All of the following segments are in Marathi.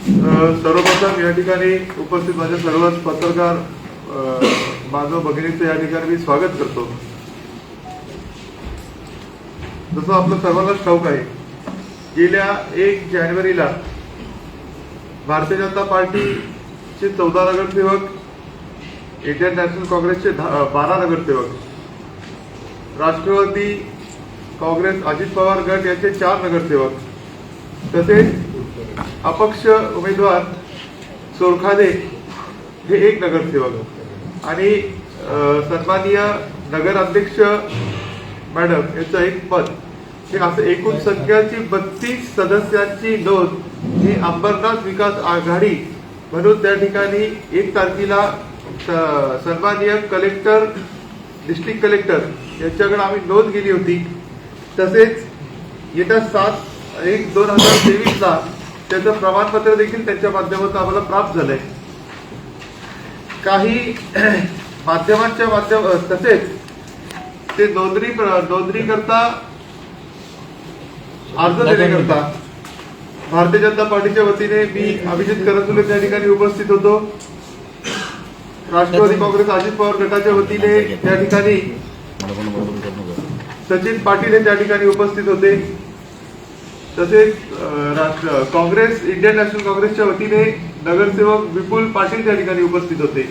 सर्वप्रथम या ठिकाणी उपस्थित माझ्या सर्व पत्रकार बांधव भगिनींचं या ठिकाणी मी स्वागत करतो। जसं आपलं सर्वांनाच ठाऊक आहे, गेल्या 1 जानेवारीला भारतीय जनता पार्टीचे 14 नगरसेवक, इंडियन नॅशनल काँग्रेसचे 12 नगरसेवक, राष्ट्रवादी काँग्रेस अजित पवार गट यांचे 4 नगरसेवक, तसेच अपक्ष उमेदवार सोरखादे हे 1 नगरसेवक आणि सन्माननीय नगराध्यक्ष मॅडम यांचं 1 पद, हे असं एकूण संख्याची 32 सदस्यांची नोंद ही अंबरनाथ विकास आघाडी म्हणून त्या ठिकाणी 1 तारखेला सन्माननीय कलेक्टर, डिस्ट्रिक्ट कलेक्टर यांच्याकडे आम्ही नोंद केली होती। तसेच येत्या 7/1/2023 त्याचं प्रमाणपत्र देखील त्यांच्या माध्यमातून आम्हाला प्राप्त झालंय। काही माध्यमांच्या तसेच ते नोंदणी करता अर्ज देण्याकरता भारतीय जनता पार्टीच्या वतीने मी अभिजित करंजुले त्या ठिकाणी उपस्थित होतो। राष्ट्रवादी काँग्रेस अजित पवार गटाच्या वतीने त्या ठिकाणी सचिन पाटील हे त्या ठिकाणी उपस्थित होते। तसेच काँग्रेस, इंडियन नॅशनल काँग्रेसच्या वतीने नगरसेवक विपुल पाटील त्या ठिकाणी उपस्थित होते।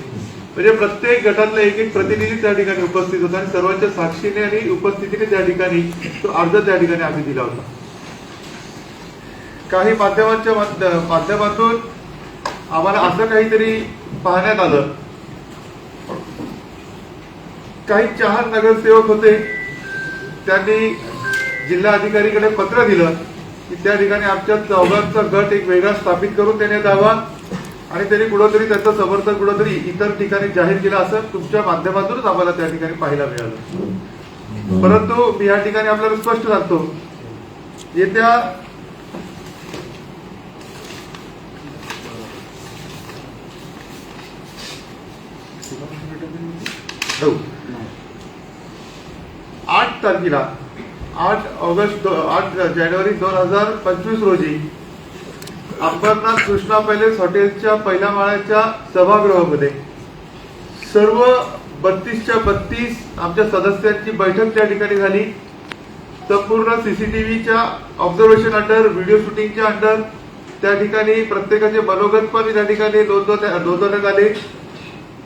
म्हणजे प्रत्येक गटातला 1 प्रतिनिधी त्या ठिकाणी उपस्थित होता आणि सर्वांच्या साक्षीने आणि उपस्थितीने त्या ठिकाणी तो अर्ज त्या ठिकाणी आम्ही दिला होता। काही माध्यमांच्या माध्यमातून आम्हाला असं काहीतरी पाहण्यात आलं, काही 4 नगरसेवक होते, त्यांनी जिल्हा अधिकारीकडे पत्र दिलं की त्या ठिकाणी आमच्या 4घांचा गट एक वेगळा स्थापित करून देण्यात यावा आणि त्यांनी कुठंतरी त्याचं समर्थन कुठंतरी इतर ठिकाणी जाहीर केलं, असं तुमच्या माध्यमातूनच आम्हाला त्या ठिकाणी पाहायला मिळालं। परंतु मी या ठिकाणी आपल्याला स्पष्ट सांगतो, येत्या 8 तारखेला 8 जानेवारी 2025 रोजी अंबरनाथ कृष्णा पॅलेस हॉटेलच्या पहिल्या माळ्याच्या सभागृहामध्ये सर्व 32च्या 32 आमच्या सदस्यांची बैठक त्या ठिकाणी झाली। संपूर्ण सीसीटीव्हीच्या ऑब्झर्वेशन अंडर, व्हिडिओ शूटिंगच्या अंडर त्या ठिकाणी प्रत्येकाचे मनोगत पण त्या ठिकाणी नोंदवण्यात आले।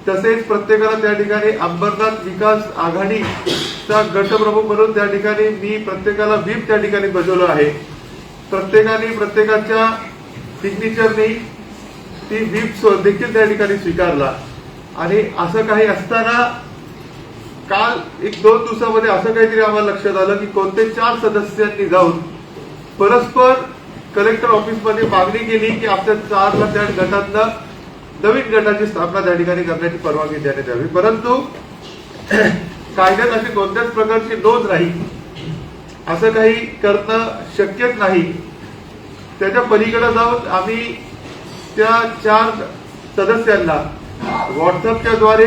तसेच प्रत्येकाला त्या ठिकाणी अंबरनाथ विकास आघाडीचा गटप्रमुख म्हणून त्या ठिकाणी मी प्रत्येकाला व्हीप त्या ठिकाणी बजावलं आहे। प्रत्येकाने प्रत्येकाच्या सिग्नेचरनी ती व्हीप देखील त्या ठिकाणी स्वीकारला। आणि असं काही असताना काल 1-2 दिवसामध्ये असं काहीतरी आम्हाला लक्षात आलं की कोणते 4 सदस्यांनी जाऊन परस्पर कलेक्टर ऑफिसमध्ये मागणी केली की आपल्या 4ला त्या गटातनं नवीन गटाची स्थापना त्या ठिकाणी करण्याची परवानगी देण्यात यावी। परंतु कायद्यात अशी कोणत्याच प्रकारची नोंद नाही, असं काही करणं शक्यच नाही। त्याच्या पलीकडे जाऊन आम्ही त्या 4 सदस्यांना व्हॉट्सअपच्या द्वारे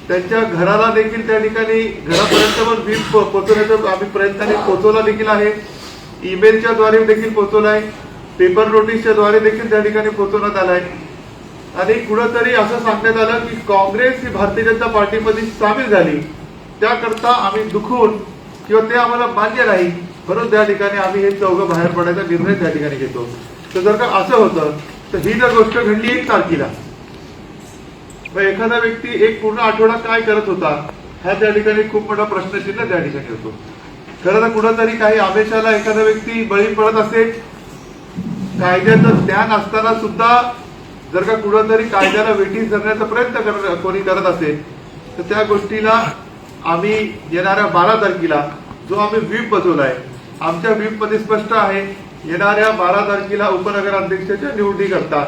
त्यांच्या घराला देखील त्या ठिकाणी घरापर्यंत पण व्हीप पोहोचवण्याचा आम्ही प्रयत्नाने पोहोचवला देखील आहे, ईमेलच्या द्वारे देखील पोहोचवलाय, पेपर नोटीसच्या द्वारे देखील त्या ठिकाणी पोहोचवण्यात आलाय। आणि कुठंतरी असं सांगण्यात आलं की काँग्रेस ही भारतीय जनता पार्टीमध्ये सामील झाली, त्याकरता आम्ही दुखून किंवा ते आम्हाला मान्य नाही म्हणून त्या ठिकाणी आम्ही हे 4 बाहेर पडायचा निर्णय त्या ठिकाणी घेतो। तर जर का असं होतं तर ही जर गोष्ट घडली 1 तारखेला, मग एखादा व्यक्ती एक पूर्ण आठवडा काय करत होता हा त्या ठिकाणी खूप मोठा प्रश्नचिन्ह त्या ठिकाणी होतो। खरं तर कुठंतरी काही आवेशाला एखादा व्यक्ती बळी पडत असेल, कायद्याचं ज्ञान असताना सुद्धा जर का कुठंतरी कायद्याला वेठीस धरण्याचा प्रयत्न कोणी करत असेल तर त्या गोष्टीला आम्ही येणाऱ्या 12 तारखेला जो आम्ही व्हीप बसवलाय, आमच्या व्हीप मध्ये स्पष्ट आहे, येणाऱ्या 12 तारखेला उपनगराध्यक्षाच्या निवडीकरता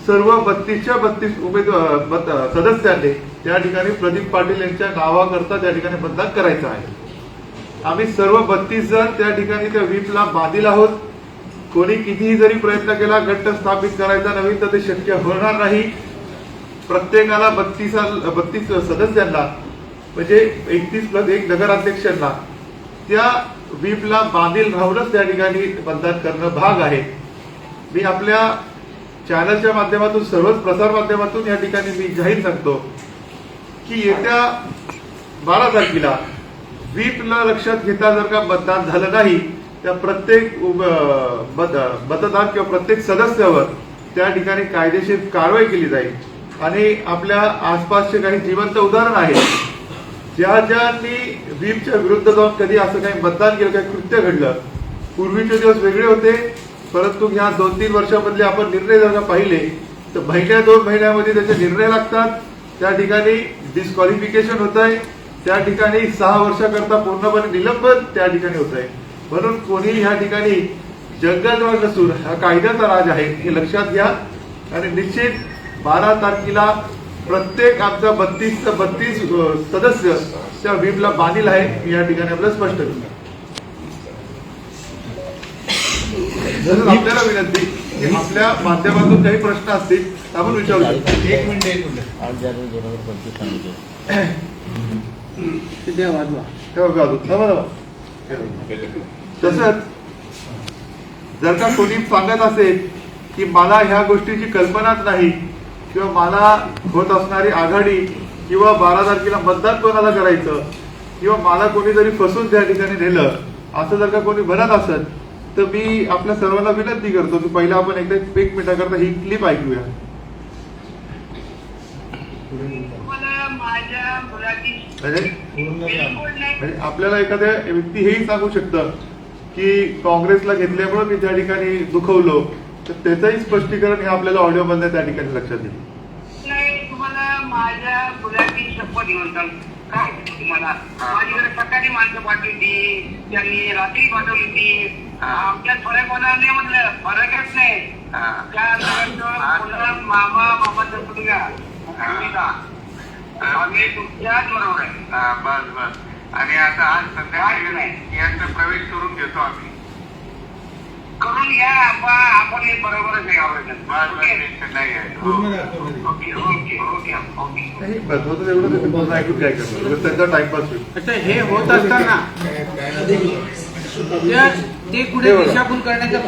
सर्व 32च्या 32 उमेदवार सदस्यांनी त्या ठिकाणी प्रदीप पाटील यांच्या नावाकरता त्या ठिकाणी मतदान करायचं आहे। आम्ही सर्व 32 जण त्या ठिकाणी त्या व्हीपला बांधील आहोत। कोणी कितीही जरी प्रयत्न केला गट स्थापित करायचा नवीन तर ते शक्य होणार नाही। प्रत्येकाला 32 सदस्यांना म्हणजे 31+1 नगराध्यक्षांना त्या व्हीपला बांधील राहूनच त्या ठिकाणी मतदान करणं भाग आहे। मी आपल्या चॅनलच्या माध्यमातून सर्वच प्रसार माध्यमातून या ठिकाणी मी जाहीर सांगतो की येत्या 12 तारखेला व्हीपला लक्षात घेता जर का मतदान झालं नाही त्या प्रत्येक मतदार किंवा प्रत्येक सदस्यावर त्या ठिकाणी कायदेशीर कारवाई केली जाईल. आणि आपल्या आसपासचे काही जिवंत उदाहरण आहेत ज्यांनी व्हीपच्या विरुद्ध जाऊन कधी असं काही मतदान केलं, काही कृत्य घडलं. पूर्वीचे दिवस वेगळे होते, परंतु ह्या 2-3 वर्षामधले आपण निर्णय जर का पाहिले तर महिन्या 2 महिन्यामध्ये त्याचे निर्णय लागतात. त्या ठिकाणी डिस्क्वालिफिकेशन होत आहे, त्या ठिकाणी 6 वर्षाकरता पूर्णपणे निलंबन त्या ठिकाणी होत आहे. म्हणून कोणी ह्या ठिकाणी जंगलराज नसून हा कायद्याचा राज आहे हे लक्षात घ्या. आणि निश्चित 12 तारखेला प्रत्येक आमचा 32 सदस्य त्या व्हीपला बांधील आहे मी या ठिकाणी आपल्याला स्पष्ट करतो. आपल्याला विनंती की आपल्या माध्यमातून काही प्रश्न असतील आपण विचारू शकतो. एक मिनिट तसंच जर का कोणी सांगत असेल की मला ह्या गोष्टीची कल्पनाच नाही किंवा मला होत असणारी आघाडी किंवा 12 तारखेला मतदान कोणाला करायचं किंवा मला कोणीतरी फसून त्या ठिकाणी नेलं असं जर का कोणी म्हणत असेल तर मी आपल्या सर्वांना विनंती करतो की पहिला आपण एकदा 1 मिनिटाकरता ही क्लिप ऐकूया. म्हणजे आपल्याला एखाद्या व्यक्ती हेही सांगू शकतं की काँग्रेसला घेतल्यामुळे मी त्या ठिकाणी दुखवलो, तर त्याचंही स्पष्टीकरण हे आपल्याला ऑडिओ मध्ये त्या ठिकाणी लक्षात येईल. नाही, तुम्हाला माझ्या मुलाची शपथ घेऊन काय तुम्हाला माझ्याकडे सकाळी माणसं पाठवली, त्यांनी रात्री पाठवली होती. आमच्यात फरक होणार नाही म्हटलं, फरकच नाही. त्या मामाचा मुलगा आम्ही तुमच्याच बरोबर आहे. बस बस. आणि आता आज संध्याकाळी यांचा प्रवेश करून घेतो आम्ही. करून घ्या आपण हे बरोबरच आहे. ऐकून काय करतो त्यांचा टाइमपास होईल. अच्छा, हे होत असताना ते पुढे दिशाभूल करण्याचा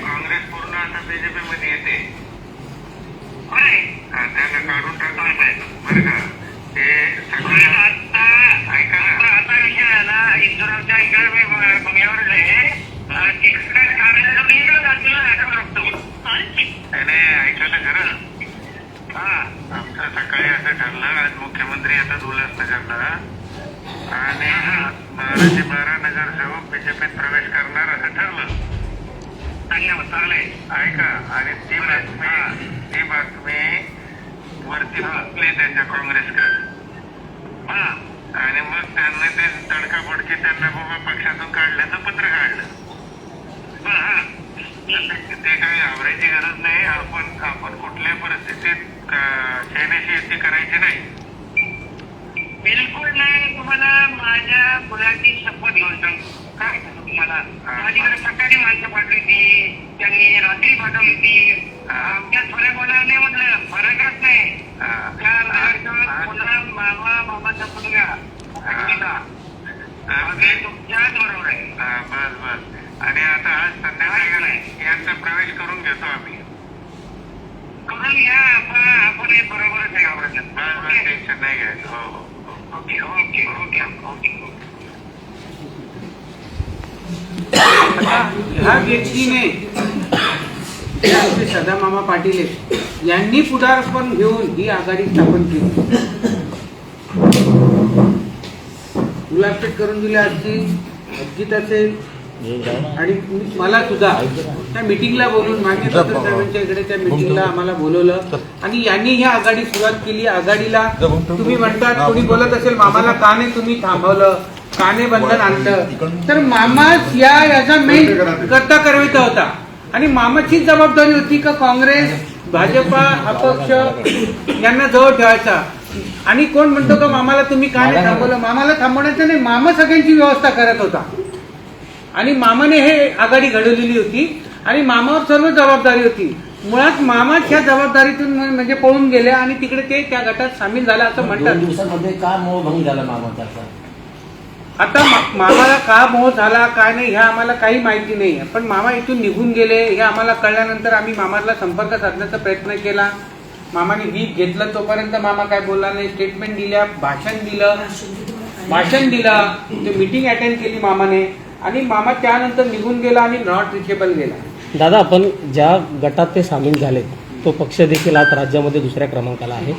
काँग्रेस पूर्ण आता बीजेपी मध्ये येते. त्यांना काढून टाकलं पाहिजे बरं का. ते सगळे ऐका ना, आता विषय आला इंदुराच्या इकडे मी बंगल्यावर ऐका ना खरं. आमचं सकाळी असं ठरलं आज मुख्यमंत्री येतात उल्हासनगरला आणि 12 नगरसेवक बीजेपीत प्रवेश करणार असं ठरलं. चांगलंय ऐका. आणि ती बातमी वरती पोचली त्यांच्या काँग्रेसकडे. आणि मग त्यांना ते तडकाफडकी त्यांना बाबा पक्षातून काढल्याचं पत्र काढलं. ते काही घाबरायची गरज नाही. आपण कुठल्याही परिस्थितीत सेनेशी युती करायची नाही. बिलकुल नाही. तुम्हाला माझ्या मुलाची शपथ घेऊन सांगतो काय तुम्हाला माझ्याकडे सकाळी माणसं पाठवली, त्यांनी रात्री पाठवली होती. आमच्यात फरक होणार नाही म्हटलं, फरकच नाही. मामाचा मुलगा आम्ही तुमच्याच बरोबर आहे. बस बस. आणि आता आज संध्याकाळी यांचा प्रवेश करून घेतो आम्ही. करून घ्या आपण हे बरोबरच आहे. बस टेन्शन नाही घ्यायचं. हो ओके ओके ओके ओके. ह्या व्यक्तीने सदा मामा पाटील यांनी पुढारपण घेऊन ही आघाडी स्थापन केली. गुलाबपेट करून दिली अजित असेल आणि मला सुद्धा त्या मिटिंगला बोलून मागे साहेबांच्या इकडे त्या मिटिंगला आम्हाला बोलवलं आणि यांनी ही आघाडी सुरुवात केली. आघाडीला तुम्ही म्हणतात कोणी बोलत असेल मामाला का नाही तुम्ही थांबवलं, काने बंधन आणलं, तर मामाच याचा मेन करता करविता होता आणि मामाचीच जबाबदारी होती का काँग्रेस भाजपा अपक्ष यांना जवळ ठेवायचा. आणि कोण म्हणतो का मामाला तुम्ही का नाही थांबवलं, मामाला थांबवण्याचं नाही, मामा सगळ्यांची व्यवस्था करत होता. आणि मामाने हे आघाडी घडवलेली होती आणि मामावर सर्व जबाबदारी होती. मुळात मामाच ह्या जबाबदारीतून म्हणजे पळून गेले आणि तिकडे ते त्या गटात सामील झाला असं 2 म्हणतात. दिवसांमध्ये का मोहभंग झाला मामाचा? आता मामाला का मोह झाला काय नाही ह्या आम्हाला काही माहिती नाही आहे, पण मामा इथून निघून गेले हे आम्हाला कळल्यानंतर आम्ही मामाला संपर्क साधण्याचा प्रयत्न केला. मामाने व्हीप घेतलं तोपर्यंत मामा काय बोलला नाही. स्टेटमेंट दिल्या, भाषण दिलं, ते मीटिंग अटेंड केली मामाने आणि मामा त्यानंतर निघून गेला आणि नॉट रिचेबल गेला. दादा, आपण ज्या गटात ते सामील झाले तो पक्ष देखील आज राज्यामध्ये दुसऱ्या क्रमांकाला आहे.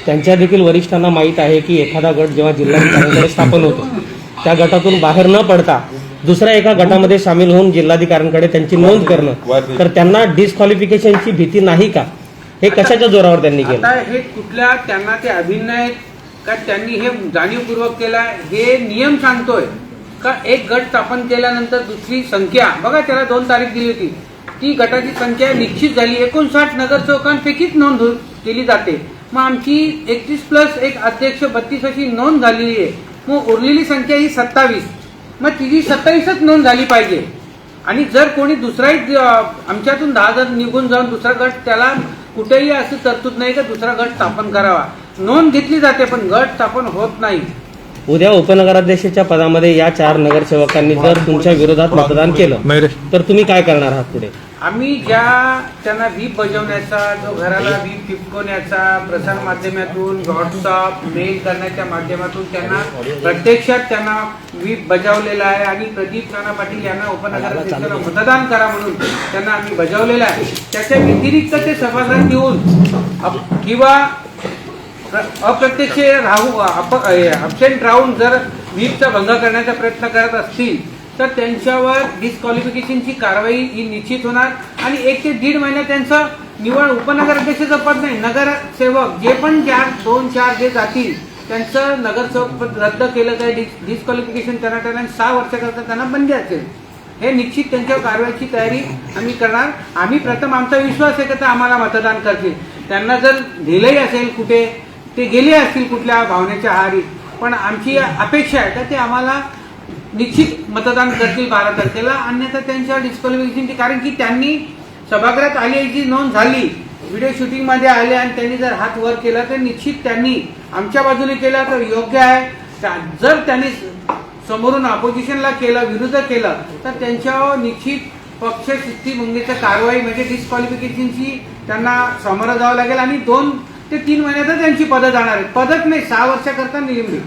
त्यांच्या देखील वरिष्ठांना माहीत आहे की एखादा गट जेव्हा जिल्हाधिकाऱ्यांकडे स्थापन होतो त्या गटातून बाहेर न पडता दुसऱ्या एका गटामध्ये सामील होऊन जिल्हाधिकाऱ्यांकडे त्यांची नोंद करणं, तर त्यांना डिस्क्वालिफिकेशनची भीती नाही का? हे कशाच्या जोरावर त्यांनी केलं? आता हे कुठल्या त्यांना ते अभिनय आहेत का त्यांनी हे जाणीवपूर्वक केला? हे नियम सांगतोय का एक गट स्थापन केल्यानंतर दुसरी संख्या बघा, त्याला 2 तारीख दिली होती, ती गटाची संख्या निश्चित झाली. 59 नगरसेवकांपैकीच नोंद केली जाते. मग आमची 31+1 अध्यक्ष 32 अशी नोंद झालेली आहे. मग उरलेली संख्या ही 27. मग तिची 27च नोंद झाली पाहिजे. आणि जर कोणी दुसराही आमच्यातून 10 जण निघून जाऊन दुसरा गट, त्याला कुठेही असं तरतूद नाही का दुसरा गट स्थापन करावा. नोंद घेतली जाते पण गट स्थापन होत नाही. उद्या उपनगराध्यक्षाच्या पदामध्ये या 4 नगरसेवकांनी जर तुमच्या विरोधात मतदान केलं तर तुम्ही काय करणार आहात पुढे? आम्ही त्यांना व्हीप बजावण्याचा, जो घराला व्हीप चिपकवण्याचा, प्रसार माध्यमातून व्हॉट्सअप मेल करण्याच्या माध्यमातून त्यांना प्रत्यक्षात त्यांना व्हीप बजावलेला आहे आणि प्रदीप नाना पाटील यांना उपनगराध्यक्षाला मतदान करा म्हणून त्यांना आम्ही बजावलेला आहे. त्याच्या व्यतिरिक्त ते सभागृहात येऊन किंवा अप्रत्यक्ष अबसेंट राहून जर व्हीपचा भंग करण्याचा प्रयत्न करत असतील तर त्यांच्यावर डिस्क्वालिफिकेशनची कारवाई ही निश्चित होणार आणि 1 ते 1.5 महिन्यात त्यांचं निवड उपनगराध्यक्षाचं पद नाही, नगरसेवक जे पण 2-4 जे जातील त्यांचं नगरसेवक पद रद्द केलं जाईल. डिस्क्वालिफिकेशन त्यांना 6 वर्षाकरता त्यांना बंदी असेल. हे निश्चित त्यांच्यावर कारवाईची तयारी आम्ही करणार. आम्ही प्रथम आमचा विश्वास आहे की ते आम्हाला मतदान करतील. त्यांना जर दिलंही असेल कुठे, ते गेले असतील कुठल्या भावनेच्या आहारी, पण आमची अपेक्षा आहे का ते आम्हाला निश्चित मतदान करतील 12 तारखेला. अन्यथा त्यांच्या डिस्क्वालिफिकेशनची, कारण की त्यांनी सभागृहात आल्याची नोंद झाली, व्हिडिओ शूटिंग मध्ये आले आणि त्यांनी जर हात वर केला तर निश्चित त्यांनी आमच्या बाजूने केला तर योग्य आहे. जर त्यांनी समोरून अपोजिशनला केलं, विरुद्ध केलं तर त्यांच्यावर निश्चित पक्ष शिस्तीभंगीची कारवाई म्हणजे डिस्क्वालिफिकेशनची त्यांना सामोरं जावं लागेल आणि 2 ते 3 महिन्यातच त्यांची पदं जाणार आहेत. पदच नाही, 6 वर्षाकरता निलंबित.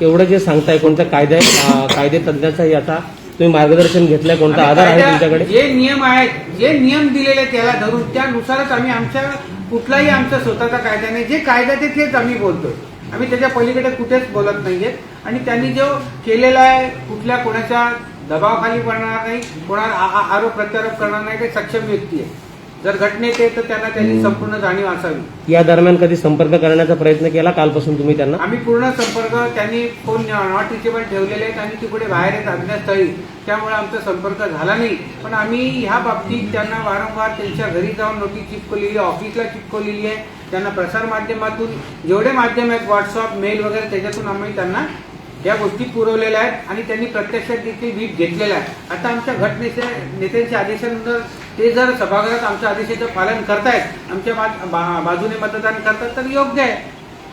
एवढं जे सांगताय, कोणत्या कायदे तज्ञाचा याचा तुम्ही मार्गदर्शन घेतलंय? कोणता आधार आहे तुमच्याकडे? जे नियम आहेत, जे नियम दिलेले त्याला धरून त्यानुसारच आम्ही आमच्या कुठलाही आमचा स्वतःचा कायदा नाही. जे कायदा तेच आम्ही बोलतोय. आम्ही त्याच्या पलीकडे कुठेच बोलत नाहीये. आणि त्यांनी जो केलेला आहे कुठल्या कोणाच्या दबावाखाली पडणार नाही, कोणाला आरोप प्रत्यारोप करणार नाही. ते सक्षम व्यक्ती आहे. जर घटनेत येत तर त्यांना त्याची संपूर्ण जाणीव असावी. या दरम्यान कधी संपर्क करण्याचा प्रयत्न केला? कालपासून तुम्ही त्यांना? आम्ही पूर्ण संपर्क, त्यांनी फोन नॉट रिचेबल ठेवलेले आहेत आणि तिकडे बाहेर आहेत अज्ञातस्थळी, त्यामुळे आमचा संपर्क झाला नाही. पण आम्ही ह्या बाबतीत त्यांना वारंवार त्यांच्या घरी जाऊन नोटीस चिपकवलेली आहे, ऑफिसला चिपकवलेली आहे. त्यांना प्रसार माध्यमातून जेवढे माध्यम आहेत, व्हॉट्सअप मेल वगैरे, त्याच्यातून आम्ही त्यांना या गोष्टी पुरवलेल्या आहेत आणि त्यांनी प्रत्यक्षात देखील व्हीप घेतलेला आहे. आता आमच्या नेत्यांच्या आदेशानंतर ते जर सभागृहात आमच्या आदेशाचं पालन करतायत, आमच्या बाजूने मतदान करतात तर योग्य आहे.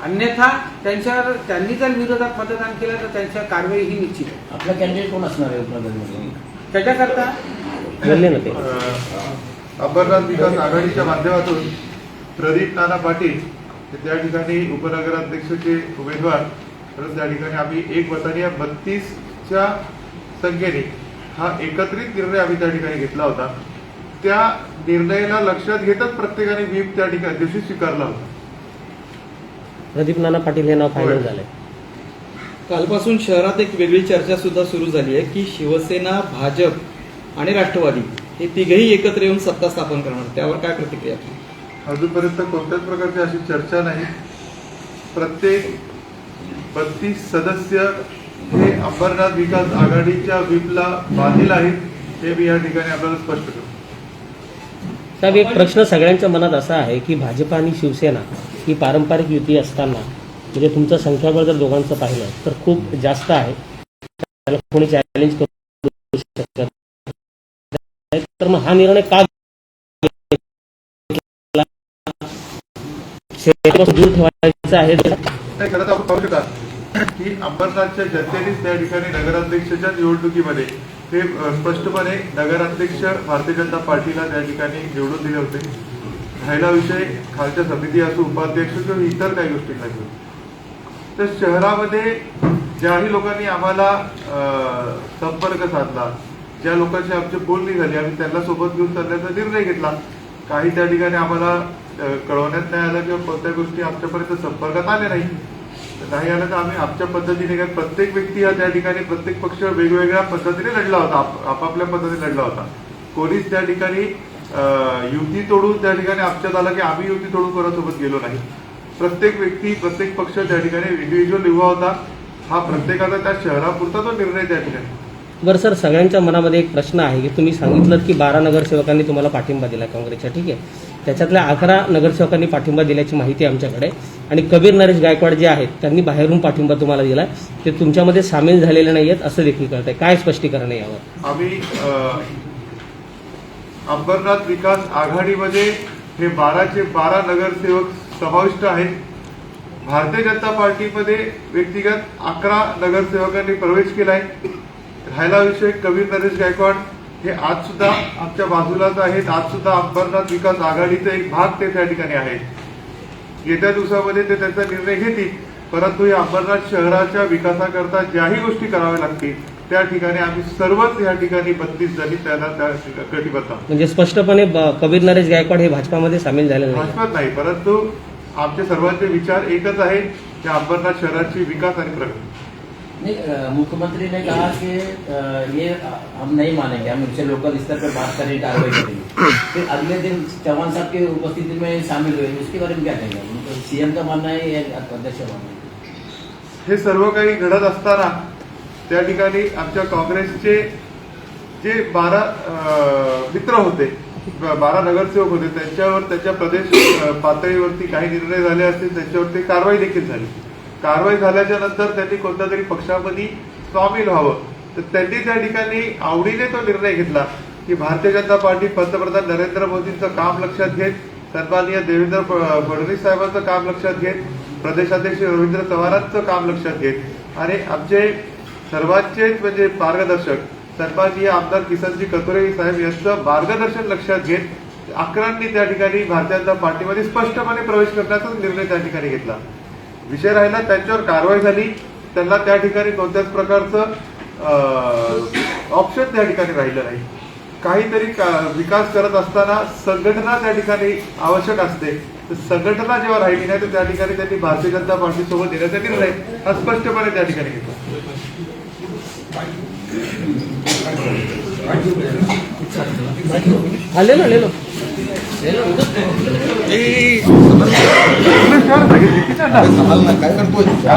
अन्यथा त्यांनी जर विरोधात मतदान केलं तर त्यांच्या कारवाई ही निश्चित आहे. आपला कॅन्डिडेट कोण असणार आहे उपनगरमध्ये? त्याच्याकरता बोलले ना ते. अंबरनाथ विकास आघाडीच्या माध्यमातून प्रदीप नाना पाटील हे त्या ठिकाणी उपनगराध्यक्षाचे उमेदवार, तर त्या ठिकाणी आम्ही 1 मताने 32च्या संख्येने हा एकत्रित निर्णय आम्ही त्या ठिकाणी घेतला होता. त्या निर्णयाला लक्षात घेतच प्रत्येकाने व्हीप त्या ठिकाणी दिवशी स्वीकारला होता. प्रदीप नाना पाटील हे नाव फायनल झालंय. कालपासून शहरात एक वेगळी चर्चा सुद्धा सुरू झाली आहे की शिवसेना, भाजप आणि राष्ट्रवादी हे तिघेही एकत्र येऊन सत्ता स्थापन करणार. त्यावर काय प्रतिक्रिया? अजूनपर्यंत कोणत्याच प्रकारची अशी चर्चा नाही. प्रत्येक 32 सदस्य हे अंबरनाथ विकास आघाडीच्या व्हीपला बांधील आहेत, हे मी या ठिकाणी आपल्याला स्पष्ट करतो. साहेब, एक प्रश्न सगळ्यांच्या मनात असा आहे की भाजप आणि शिवसेना ही पारंपरिक युती असताना म्हणजे तुमचं संख्याबळ जर दोघांचं पाहिलं तर खूप जास्त आहे. त्याला कोणी चॅलेंज करू शकत नाही. तर मग हा निर्णय का घेतला? शेतकऱ्यांपासून दूर ठेवायचा आहे. नाही, खरं तर आपण पाहू शकाल की अंबरनाथच्या जनतेनेच त्या ठिकाणी नगराध्यक्षाच्या निवडणुकीमध्ये ते स्पष्टपणे नगराध्यक्ष भारतीय जनता पार्टीला त्या ठिकाणी निवडून दिले होते. राहिला विषय खालच्या समिती असो, उपाध्यक्ष किंवा इतर काही गोष्टींना घेऊन, तर शहरामध्ये ज्याही लोकांनी आम्हाला संपर्क साधला, ज्या लोकांशी आमची बोलणी झाली, आम्ही त्यांना सोबत घेऊन चालण्याचा निर्णय घेतला. काही त्या ठिकाणी आम्हाला कळवण्यात नाही आलं किंवा कोणत्या गोष्टी आमच्यापर्यंत संपर्कात आल्या नाही आलं तर आम्ही आमच्या पद्धतीने, कारण प्रत्येक व्यक्ती हा त्या ठिकाणी, प्रत्येक पक्ष वेगवेगळ्या पद्धतीने लढला होता, आपापल्या पद्धतीने लढला होता. कोणीच त्या ठिकाणी युती तोडून त्या ठिकाणी आमच्यात आला की आम्ही युती तोडून कोणासोबत गेलो नाही. प्रत्येक व्यक्ती, प्रत्येक पक्ष त्या ठिकाणी इंडिव्हिज्युअल उभा होता. हा प्रत्येकाचा त्या शहरापुरता तो निर्णय त्या ठिकाणी. बरं सर, सगळ्यांच्या मनामध्ये एक प्रश्न आहे की तुम्ही सांगितलं की 12 नगरसेवकांनी तुम्हाला पाठिंबा दिला काँग्रेसच्या, ठीक आहे. त्याच्यातल्या 11 नगरसेवकांनी पाठिंबा दिल्याची माहिती आहे आमच्याकडे, आणि कबीर नरेश गायकवाड जे आहेत त्यांनी बाहेरून पाठिंबा तुम्हाला दिला. ते तुमच्यामध्ये सामील झालेले नाही आहेत असं देखील कळत आहे. काय स्पष्टीकरण आहे यावर? आम्ही अंबरनाथ विकास आघाडीमध्ये हे 12चे 12 नगरसेवक समाविष्ट आहेत. भारतीय जनता पार्टीमध्ये व्यक्तिगत 11 नगरसेवकांनी प्रवेश केलाय. राहिला विषय कबीर नरेश गायकवाड हे आज सुद्धा आमच्या बाजूलाच आहेत. आज सुद्धा अंबरनाथ विकास आघाडीचा एक भाग ते त्या ठिकाणी आहेत. येत्या दिवसामध्ये ते त्यांचा निर्णय घेतील, परंतु या अंबरनाथ शहराच्या विकासाकरता ज्याही गोष्टी कराव्या लागतील त्या ठिकाणी आम्ही सर्वच या ठिकाणी 32 जणी त्यांना त्या कटिबद्ध आहोत. म्हणजे स्पष्टपणे कबीर नरेश गायकवाड हे भाजपामध्ये सामील झाले नाही? भाजपात नाही, परंतु आमचे सर्वांचे विचार एकच आहे की अंबरनाथ शहराची विकास आणि प्रगती. नहीं, मुख्यमंत्री ने कहा कि ये हम नहीं मानेंगे, हम इनसे लोकल स्तर पर बात करेंगे, कार्रवाई करेंगे. फिर अगले दिन चौहान साहब की उपस्थिति में शामिल हुए, उसके बारे में क्या कहेंगे? सीएम का मानना है या अध्यक्ष का मानना है? हे सर्व काही घडत असताना त्या ठिकाणी आमच्या काँग्रेसचे जे 12 मित्र होते, 12 नगरसेवक होते, त्यांच्यावर त्याच्या प्रदेश पातळीवरती काही निर्णय झाले असतील, त्यांच्यावरती कारवाई देखील झाली. कारवाई झाल्याच्या नंतर त्यांनी कोणत्या तरी पक्षामध्ये सामील व्हावं, तर त्यांनी त्या ठिकाणी आवडीने तो निर्णय घेतला की भारतीय जनता पार्टी पंतप्रधान नरेंद्र मोदींचं काम लक्षात घेत, सन्माननीय देवेंद्र फडणवीस साहेबांचं काम लक्षात घेत, प्रदेशाध्यक्ष रवींद्र चव्हाणांचं काम लक्षात घेत आणि आमचे सर्वांचेच म्हणजे मार्गदर्शक सन्माननीय आमदार किसनजी कथोरे साहेब यांचं मार्गदर्शन लक्षात घेत 11 त्या ठिकाणी भारतीय जनता पार्टीमध्ये स्पष्टपणे प्रवेश करण्याचा निर्णय त्या ठिकाणी घेतला. विषय राहिला, त्यांच्यावर कारवाई झाली, त्यांना त्या ठिकाणी कोणत्याच प्रकारचं ऑप्शन त्या ठिकाणी राहिलं नाही. काहीतरी विकास करत असताना संघटना त्या ठिकाणी आवश्यक असते, तर संघटना जेव्हा राहिली नाही तर त्या ठिकाणी त्यांनी भारतीय जनता पार्टी सोबत येण्याचा निर्णय हा स्पष्टपणे त्या ठिकाणी घेतला. आलेलो काय करतोय